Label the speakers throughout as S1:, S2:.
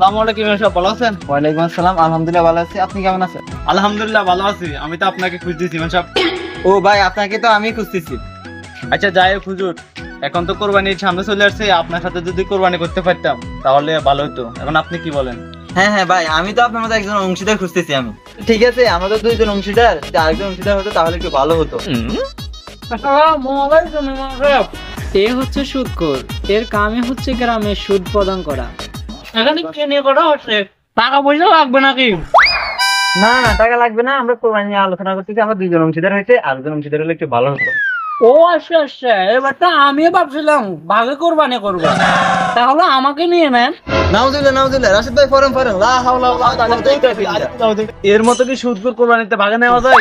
S1: আসসালামু আলাইকুম সাহেব, ভালো আছেন?
S2: ওয়ালাইকুম আসসালাম, আলহামদুলিল্লাহ ভালো আছি। আপনি কেমন আছেন?
S1: আলহামদুলিল্লাহ ভালো আছি। আমি তো আপনাকে খুঁজতেছি ইমাম সাহেব।
S2: ও ভাই, আপনাকে তো আমি খুঁজতেছি।
S1: আচ্ছা যাই হোক হুজুর, এখন তো কোরবানির সামনে চলে আসছে, আপনার সাথে যদি কোরবানি করতে পারতাম তাহলে ভালো হতো। এখন আপনি কি বলেন?
S2: হ্যাঁ হ্যাঁ ভাই, আমি তো আপনার মতো একজন অংশীদার খুঁজতেছি। আমি ঠিক আছে, আমরা তো দুইজন অংশীদার, যদি আরেকজন অংশীদার হতো তাহলে একটু ভালো হতো।
S3: এ হচ্ছে সুদখোর, এর কামে হচ্ছে গ্রামে সুদ প্রদান করা।
S1: এখানে কি নিয়ে করা হচ্ছে? টাকা পয়সা লাগবে নাকি?
S2: না না, টাকা লাগবে না, আমরা কোরবানি নিয়ে আলোচনা করতেছি। আমরা দুইজন অংশীদার হয়েছে, আরেকজন অংশীদার হলে একটু ভালো হতো।
S3: ও আচ্ছা আচ্ছা, এবারটা আমিও ভাবছিলাম ভাগে কোরবানি করবো, তাহলে আমাকে নিয়ে নেন।
S2: নাউজুবিল্লাহ নাউজুবিল্লাহ, রাশিদ ভাই ফরেন ফরেন, লা হাওলা ওয়ালা কুওয়াতা।
S1: এর মতো কি সুদখোর কোরবানিতে ভাগে নেওয়া যায়?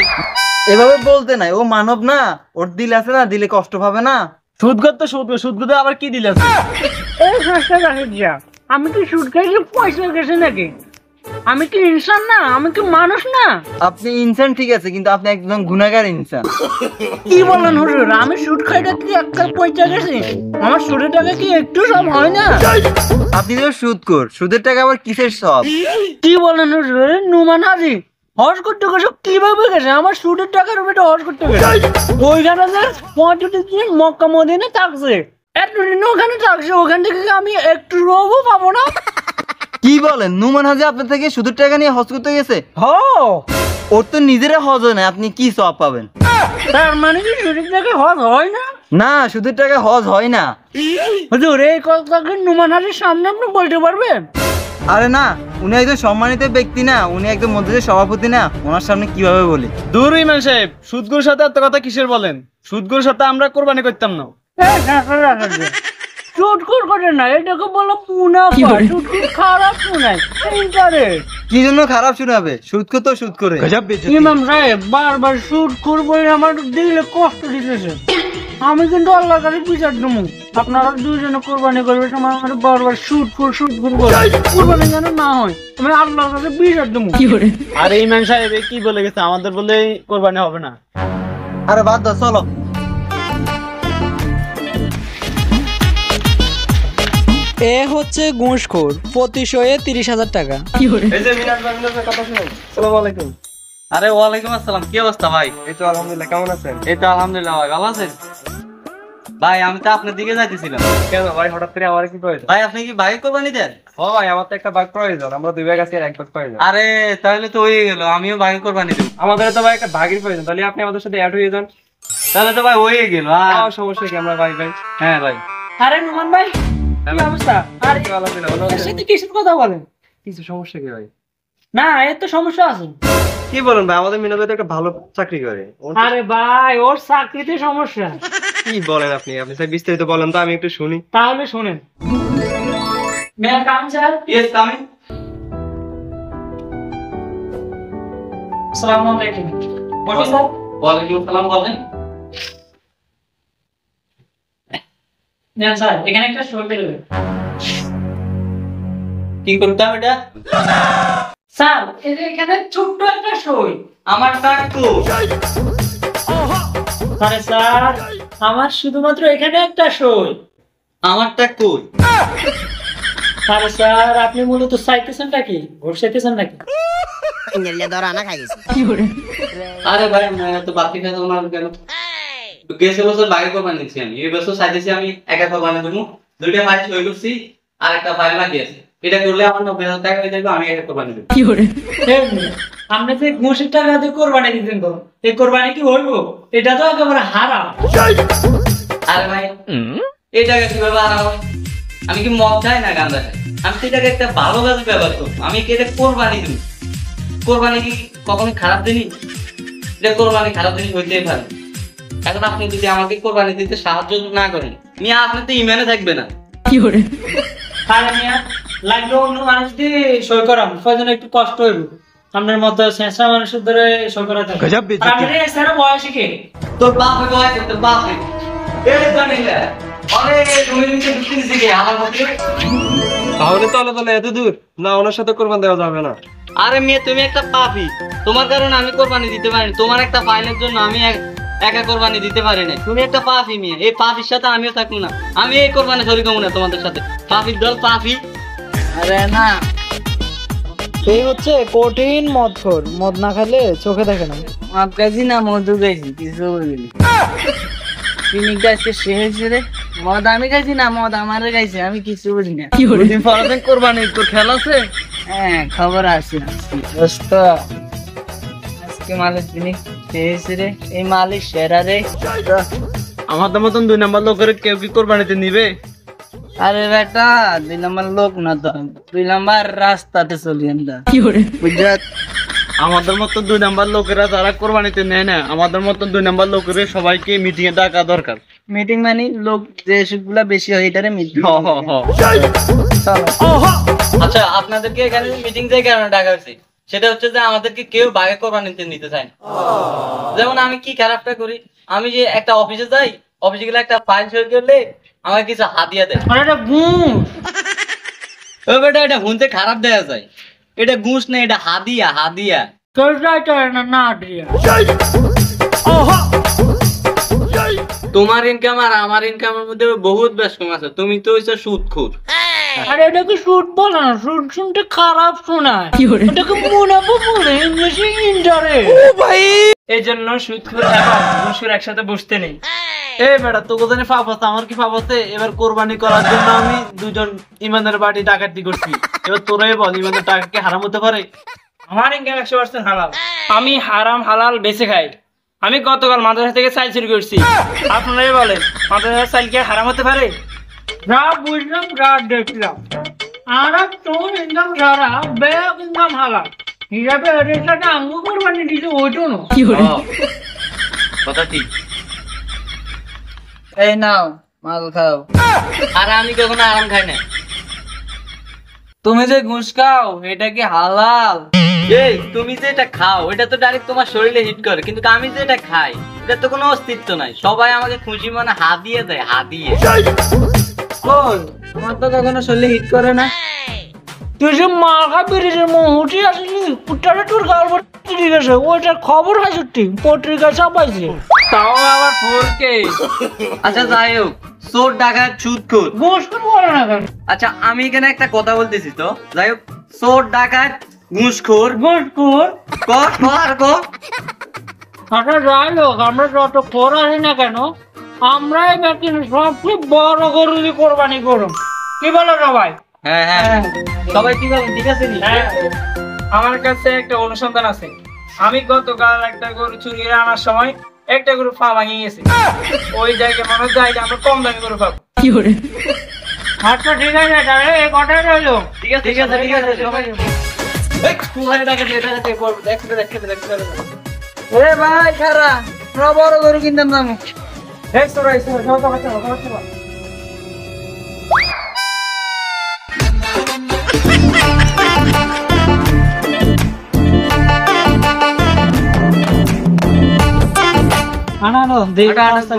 S2: এভাবে বলতে নাই, ও মানব না, ওর দিল আছে না, দিলে কষ্ট পাবে না।
S1: সুদখোর তো সুদখোর, সুদখোর আবার কি দিলে?
S3: এই হাসটা রাখি যা, আমি কি সুদ খাইলে পয়সা গেছে নাকি? আমি কি ইনসান না? আমি কি মানুষ না?
S2: আপনি ইনসান ঠিক আছে, কিন্তু আপনি একদম গুনাহগার ইনসান।
S3: কি বলেন হুজুর, আমি সুদ খাইটা কি একটা পয়সা গেছে? আমার সুদের টাকা কি একটু সব হয় না?
S2: আপনি তো সুদখোর, সুদের টাকা আবার কিসের সব?
S3: কি বলেন হুজুর, নুমান হাজি হজ করতে গেছে কিভাবে গেছে? আমার সুদের টাকার উপরে হজ করতে গেছে, ওইখানে 35 দিন মক্কা মদিনা থাকছে, এতদিন ওখানে থাকছে, ওখান থেকে আমি একটু রবও পাবো না।
S2: কি বলেন, নুমান হাজি আপনার থেকে সুদের টাকা নিয়ে হজ করতে গেছে?
S3: হ,
S2: ওর তো নিজেরা হজ হয় না, আপনি কি সওয়াব পাবেন?
S3: তার মানে কি সুদের টাকা হজ হয় না?
S2: না, সুদের টাকা হজ হয় না।
S3: হুজুর এই কথা কি নুমান হাজির সামনে আপনি বলতে পারবেন?
S2: আরে না, উনি একজন সম্মানিত ব্যক্তি না, উনি একজন মসজিদের সভাপতি না, ওনার সামনে কিভাবে বলি?
S1: দূর ইমাম সাহেব, সুদখোর সাথে এত কথা কিসের বলেন? সুদখোর সাথে আমরা কোরবানি করতাম না।
S3: সুদখোর করে না, এটাকে বলো মুনাফা। সুদখোর খারাপ শোনায়, ইন্টারেস্ট।
S2: কি জন্য খারাপ শোনাবে? সুদখোর তো সুদ করে।
S3: ইমাম সাহেব বারবার সুদখোর বলে আমার দিলে কষ্ট দিতেছে। আমি কিন্তু আল্লাহর কাছে বিচার দেবো। আপনারা দুইজনে কোরবানি করবে সময় আমার বারবার সুদখোর বলে কোরবানি যেন না হয়, আমি আল্লাহর কাছে বিচার দেবো।
S1: আরে ইমাম সাহেব এ কি বলে গেছে? আমাদের বলে কোরবানি হবে না।
S2: আরে বাদ দাও, চলো।
S3: এ হচ্ছে ঘুষখোর, প্রতি শোয়ে 30,000 টাকা।
S1: এই যে মিনাজ ভাই, কথা শুনুন। আসসালামু আলাইকুম। আরে ওয়ালাইকুম আসসালাম, কি অবস্থা ভাই?
S2: এই তো আলহামদুলিল্লাহ, কেমন আছেন?
S1: এই তো আলহামদুলিল্লাহ ভাই, ভালো আছেন? ভাই আমি তো আপনার দিকে যাইতেছিলাম।
S2: কেন ভাই, হঠাৎ করে আমার কি প্রয়োজন?
S1: ভাই আপনি কি ভাই কোরবানি দেন?
S2: ও ভাই, আমার তো একটা ভাগ প্রয়োজন, আমরা দুই ভাগ আছি, আর এক ভাগ প্রয়োজন।
S1: আরে তাহলে তো হয়ে গেল, আমিও ভাই কোরবানি দেব।
S2: আমাদের তো ভাই একটা ভাগের প্রয়োজন, তাহলে আপনি আমাদের সাথে অ্যাড হয়ে যান।
S1: তাহলে তো ভাই হয়ে গেল। আর
S2: সমস্যা কি, আমরা ভাই ভাই।
S1: হ্যাঁ ভাই।
S3: আরে নুমান ভাই, কি অবস্থা? আরে এর সাথে কিসের কথা বলেন?
S2: কিছু সমস্যা কি ভাই?
S3: না, এর তো সমস্যা আছে।
S2: কি বলেন ভাই, আমাদের মিনাজ ভাই তো একটা ভালো চাকরি করে।
S3: আরে ভাই, ওর চাকরিতে সমস্যা।
S2: কি বলেন আপনি স্যার, বিস্তারিত বলেন তো, আমি একটু শুনি।
S3: তাহলে শোনেন। মেয়ার কাম স্যার।
S1: Yes coming.
S3: আসসালামু আলাইকুম। বসুন স্যার।
S1: ওয়ালাইকুম আসসালাম, বলেন।
S3: নেন স্যার, এখানে একটা সই করে দেবেন।
S1: কি করতে হবে এটা?
S3: স্যার, এই যে এখানে ছোট্ট একটা সই।
S1: আমার টাকু।
S3: আরে স্যার, আমার শুধুমাত্র এখানে একটা সই।
S1: আমার টাকু।
S3: আরে স্যার, আপনি মূলত চাইতেছেনটা কি? ভোট চাইতেছেন নাকি?
S1: আরে ভাই আমি তো বাকি খেতে না কেন? গেছে বছর বাইরে কোরবানি দিচ্ছি আমি, এই বছর চাইতেছি আমি একা কোরবানি দেবো। দুইটা ফাইল সই করছি, আর একটা ফাইল বাকি আছে। এটা করলে আমার 90,000 টাকা হয়ে যাবে, আমি একা কোরবানি দেবো।
S3: আপনি যে ঘুষের টাকা দিয়ে কোরবানি দিতেন তো, এই কোরবানি কি হইবো? এটা তো একেবারে হারাম।
S1: আরে ভাই এই টাকা কিভাবে হারাবো? আমি কি মদ খাই না গাঁজা খাই? আমি তো এটাকে একটা ভালো কাজে ব্যবহার করবো। আমি কি এটা কোরবানি দেবো? কোরবানি কি কখনো খারাপ জিনিস? এটা কোরবানি খারাপ জিনিস হইতেই পারে। এখন আপনি যদি আমাকে কোরবানি দিতে সাহায্য না করেন, মিয়া আপনি তো ইমানে থাকবে না।
S3: আরে মিয়া, লাগলে অন্য মানুষ দিয়ে সই করাম, প্রয়োজন একটু কষ্ট হইব। আপনার মতো শেষরা মানুষের ধরে সই করা থাকে। আপনি স্যার বয়সে কে?
S1: তোর বাপ বয়স, তোর বাপ এই জানিলা আরে তুমি নিচে ঢুকতেছিস কি আমার মধ্যে?
S2: তাহলে তাহলে এত দূর না, ওনার সাথে কোরবান দেওয়া যাবে না।
S1: আরে মেয়ে তুমি একটা পাপী, তোমার কারণে আমি কোরবানি দিতে পারিনি। তোমার একটা ফাইলের জন্য আমি একা কোরবানি দিতে পারি না। তুমি একটা পাপী মেয়ে, এই পাপির সাথে আমিও থাকবো না। আমি এই কোরবানি শরীক হবো না তোমাদের সাথে। পাপির দল পাপী।
S3: আরে না, এই হচ্ছে কঠিন মদখোর, মদ না খেলে চোখে দেখে না।
S4: মদ খাইছি না মধু খাইছি কিছু বলিনি। পিকনিকটা আজকে শেষ হয়েছে রে। মদ আমি খাইছি না মদ আমারে খাইছে, আমি কিছু বলি না।
S2: ফরদিন কোরবানি তোর খেলা আছে?
S4: হ্যাঁ খবর আছে। দোস্ত আজকে মালের পিকনিক শেষ হয়েছে রে, এই মালিক সেরা রে।
S2: আমাদের মতন 2 নাম্বার লোকের কেউ কি কোরবানিতে নিবে?
S4: আরে বেটা 2 নম্বর লোক না তো, 2 নম্বর রাস্তাতে চলি আমরা বুঝত।
S2: আমাদের মতো 2 নাম্বার লোকেরা যারা কোরবানিতে নেয় না, আমাদের মতো 2 নাম্বার লোকের সবাইকে মিটিং এ ডাকা দরকার।
S4: মিটিং মানে লোক যে সুগুলা বেশি হয় এটারে মিটিং।
S1: আচ্ছা আপনাদেরকে এখানে মিটিং থেকে কেন ডাকা হয়েছে সেটা হচ্ছে যে আমাদেরকে কেউ বাগে কোরবানিতে নিতে চায় না। যেমন আমি কি খারাপটা করি, আমি যে একটা অফিসে যাই, অফিসে গেলে একটা ফাইল সই করলে আমাকে কিছু হাদিয়া দেয়।
S3: আর এটা ঘুষ।
S1: ও বেটা এটা শুনতে খারাপ দেয়া যায়, এটা ঘুষ না, এটা হাদিয়া হাদিয়া।
S3: তোর যাইতে না না দিয়া।
S1: তোমার ইনকাম আর আমার ইনকামের মধ্যে বহুত বেশ কম আছে, তুমি তো হইছো সুদখোর।
S3: আরে এটাকে সুদ বলে না, সুদ শুনতে খারাপ শোনায়। এটাকে মুনাফা বলে, ইংলিশে ইন্টারেস্ট।
S4: এই জন্য সুদখোর এবং ঘুষখোর একসাথে বসতে নেই।
S2: এই বেটা তোকে জানি পাপ আছে, আমার কি পাপ আছে? এবার কোরবানি করার জন্য আমি 2জন ইমানের বাড়ি ডাকাতি করছি, এবার তোরাই বল ইমানের টাকা কি হারাম হতে পারে?
S4: আমার ইনকাম 100% হালাল, আমি হারাম হালাল বেঁচে খাই। আমি গতকাল মাদ্রাসা থেকে চাল চুরি করছি, আপনারাই বলেন মাদ্রাসার চাল কি হারাম হতে পারে?
S3: যা বুঝলাম যা দেখলাম, আর তোর ইনকাম সারা ব্যাগ ইনকাম হালাল হিসাবে এর সাথে আঙ্গু কোরবানি দিতে ওইটো না।
S1: কথা ঠিক।
S4: এই নাও মাল খাও।
S1: আর আমি কখনো আরাম খাই না।
S4: তুমি যে ঘুষ খাও এটা কি হালাল?
S1: এই তুমি যে এটা খাও এটা তো ডাইরেক্ট তোমার শরীরে হিট করে, কিন্তু আমি যে এটা খাই এটা তো কোনো অস্তিত্ব নাই। সবাই আমাকে খুশি মনে হাদিয়ে দেয়, হাদিয়ে।
S4: কই তোমার তো কখনো শরীরে হিট করে না।
S3: তুই যে মালখা বেরিয়েছে মহুটি আসলি পুটারে তোর গাল ভর্তি ঠিক আছে, ওইটার খবর হাসুটি পত্রিকা ছাপাইছে।
S4: তাও আবার 4K।
S1: আচ্ছা যাই হোক, চোর ডাকাত সুদখোর।
S3: ঘুষ করে বলে না কেন?
S1: আচ্ছা আমি এখানে একটা কথা বলতেছি তো, যাই হোক, চোর ডাকাত ঘুষখোর
S3: ঘুষ কর।
S1: আর ক
S3: আচ্ছা যাই হোক, আমরা যত খোর আসি না কেন আমরাই নাকি সবচেয়ে বড় গরু দিয়ে কোরবানি করুন, কি বলো সবাই?
S1: হ্যাঁ হ্যাঁ সবাই কি বলেন, ঠিক আছে নি?
S4: আমার কাছে একটা অনুসন্ধান আছে। আমি গতকাল একটা গরু চুরি করে আনার সময় একটা গরু পা ভাঙে গেছে। ওই জায়গায় মনে যায় আমরা কম দামি গরু পাবো।
S3: আচ্ছা ঠিক আছে, তাহলে এই কথাই রইলো।
S1: ঠিক আছে ঠিক আছে ঠিক আছে সবাই
S4: এ ভাই খারা বড় গরু কিনতাম দাম।
S3: আনানো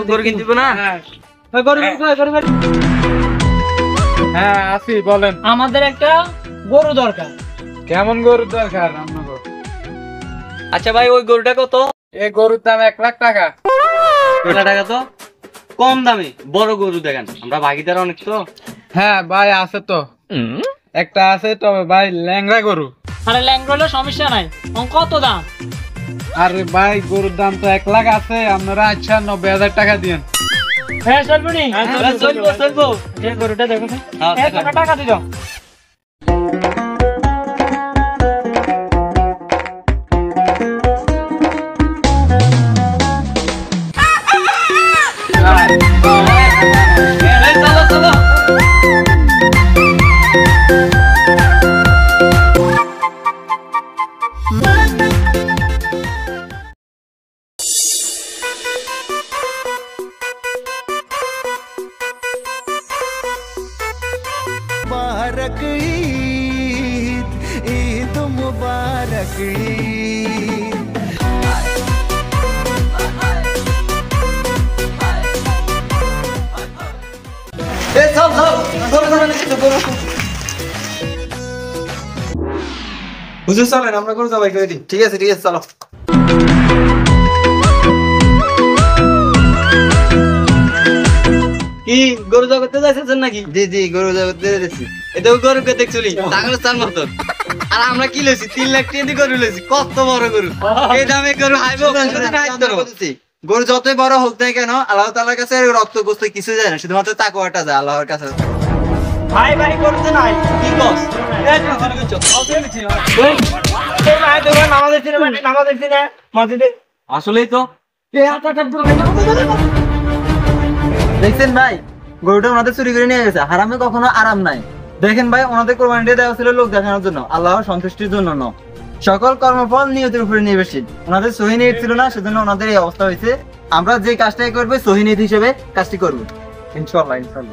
S1: গরু কিনতে দিব না?
S2: হ্যাঁ আসি, বলেন
S3: আমাদের একটা গরু দরকার।
S2: কেমন গরুর দরকার আপনার?
S1: আচ্ছা ভাই ওই গরুটা কত?
S2: এই গরুর দাম 1 লাখ টাকা।
S1: 1 লাখ টাকা তো কম দামে, বড় গরু দেখেন, আমরা ভাগিদার অনেক তো।
S2: হ্যাঁ ভাই আছে তো, একটা আছে তবে ভাই ল্যাংড়া গরু।
S3: আরে ল্যাংড়া সমস্যা নাই, কত দাম?
S2: আরে ভাই গরুর দাম তো 1 লাখ আছে, আপনারা আচ্ছা 90,000 টাকা দিন।
S3: হ্যাঁ চলবো নি,
S1: চলবো চলবো।
S3: গরুটা দেখো
S1: হ্যাঁ,
S3: টাকা দিল।
S1: চলো চলো।
S5: मुबारक ईद, ईद मुबारक ईद।
S2: হুজুর চলেন আমরা গরু জবাই করে দিই। ঠিক আছে চলো।
S1: কি গরু জগতে যাইতেছেন নাকি?
S6: জি জি গরু জগতে দিয়েছি।
S1: এটাও গরুকে দেখছলি ছাগলের চার মতন। আর আমরা কি লইছি 3 লাখ টাকা দিয়ে গরু লইছি, কত বড় গরু। এই দামে গরু হাইবো
S6: গরু যতই বড় হোক না কেন আল্লাহ তাআলার কাছে রক্ত গোস্ত কিছু যায় না, শুধুমাত্র তাকওয়াটা যায় আল্লাহর কাছে।
S4: ভাই ভাই করতে নাই
S1: কি কস? এই তুই চুরি করছিস।
S4: এই ভাই দেখবেন আমাদের দিনে আমাদের দিনে মসজিদে
S1: আসলেই তো
S6: দেখছেন ভাই গরুটা ওনাদের চুরি করে নিয়ে গেছে। হারামে কখনো আরাম নাই। দেখেন ভাই ওনাদের কোরবানিটা দেওয়া ছিল লোক দেখানোর জন্য, আল্লাহর সন্তুষ্টির জন্য না। সকল কর্মফল নিয়তের উপরে নির্ভরশীল। ওনাদের সহি নিয়ত ছিল না, সেজন্য ওনাদের এই অবস্থা হয়েছে। আমরা যে কাজটাই করবো সহি নিয়ত হিসেবে কাজটি করবো ইনশাআল্লাহ ইনশাআল্লাহ।